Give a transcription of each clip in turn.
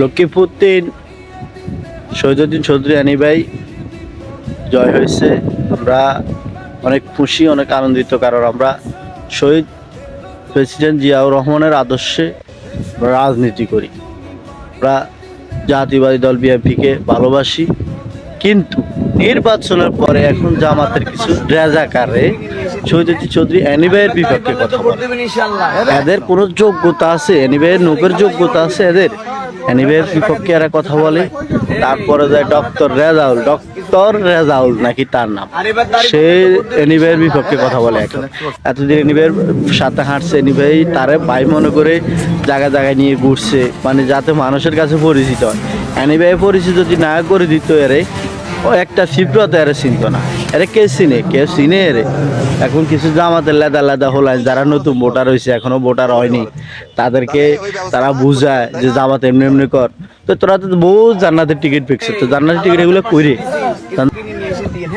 লক্ষ্মীপুর ৩ শহীদুদ্দিন চৌধুরী আনি ভাই জয় হয়েছে। আমরা অনেক খুশি, অনেক আনন্দিত, কারণ আমরা শহীদ প্রেসিডেন্ট জিয়াউর রহমানের আদর্শে রাজনীতি করি। আমরা জাতীয়বাদী দল বিএনপিকে ভালোবাসি, কিন্তু নির্বাচনের পরে এখন জামাতের কিছু রাজাকারে শহীদুদ্দিন চৌধুরী আনি ভাইয়ের বিপক্ষে কথা বলে। এদের কোনো যোগ্যতা আছে? আনি ভাইয়ের নৌকের যোগ্যতা আছে এদের? আনি ভাইয়ের বিপক্ষে এরা কথা বলে। তারপরে যায় ডক্টর রেজাউল নাকি তার নাম, সে আনি ভাইয়ের বিপক্ষে কথা বলে। এখন এতদিন আনি ভাইয়ের সাথে হাঁটছে, আনি ভাই তারে ভাই মনে করে জায়গায় জায়গায় নিয়ে ঘুরছে, মানে যাতে মানুষের কাছে পরিচিত হয়। আনি ভাই পরিচিত যদি না করে দিত এরে, ও একটা ফিব্রত এরে চিনত না। এরে কে চিনে এরে? এখন কিছু জামাতের লেদা হলাই যারা নতুন ভোটার হয়েছে, এখনো ভোটার হয়নি, তাদেরকে তারা বুঝায় যে জামাত এমনি এমনি কর। তো তোরা তো বহু জান্নাতের টিকিট পেয়েছে, তো জান্নাতের টিকিট এগুলো কইরে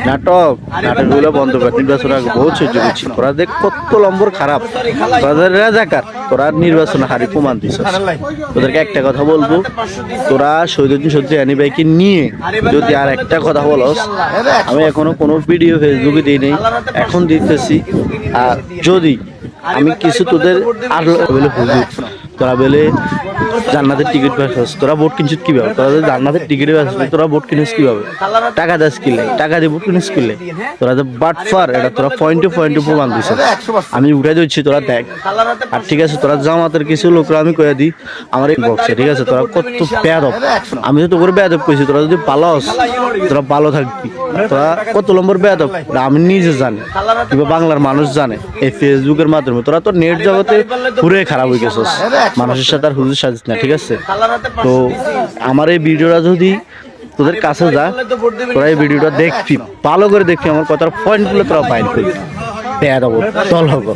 নাটকগুলো বন্ধ করে নির্বাচন আগে বহুত সহ্য করছি। তোরা দেখ কত নম্বর খারাপ, তোদের রাজাকার, তোরা নির্বাচনে হারি প্রমাণ দিস। তোদেরকে একটা কথা বলবো, তোরা শহীদুদ্দিন চৌধুরী আনি ভাইকে নিয়ে যদি আর একটা কথা বলস, আমি এখনো কোনো ভিডিও ফেসবুকে দিই নেই, এখন দিতেছি। আর যদি আমি কিছু তোদের আর বলে হুজুর তোরা বলে জান্নাতের টিকিট পাচ্ছিস, তোরা ভোট কিনছিস কিভাবে? তোরা যদি জান্নাতের টিকিট পাচ্ছিস, তোরা ভোট কিনিস কিভাবে? টাকা দাস কিনলে, টাকা দিয়ে ভোট কিনিস কিনলে? তোরা যে বাটফার, এটা তোরা পয়েন্টে প্রমাণ দিছিস। আমি উঠাই দিচ্ছি, তোরা দেখ। আর ঠিক আছে, তোরা জামাতের কিছু লোকরা আমি কয়ে দিই আমার এই বক্সে, ঠিক আছে? তোরা কত বেয়াদব, আমি তো তোকে বেয়াদব কইছি। তোরা যদি পালাস, তোরা ভালো থাকবি। তোরা কত নম্বর বেয়াদব আমি নিজে জানি, কিংবা বাংলার মানুষ জানে এই ফেসবুকের মাধ্যমে। তোরা তো নেট জগতে পুরে খারাপ হয়ে গেছিস, মানুষের সাথে আর হুজুর সাজিস না, ঠিক আছে? তো আমার এই ভিডিওটা যদি তোদের কাছে যা, তোরা এই ভিডিওটা দেখবি, ভালো করে দেখবি, আমার কথার পয়েন্টগুলো তোরা বাইর করবি। বেয়াদব দল হবে।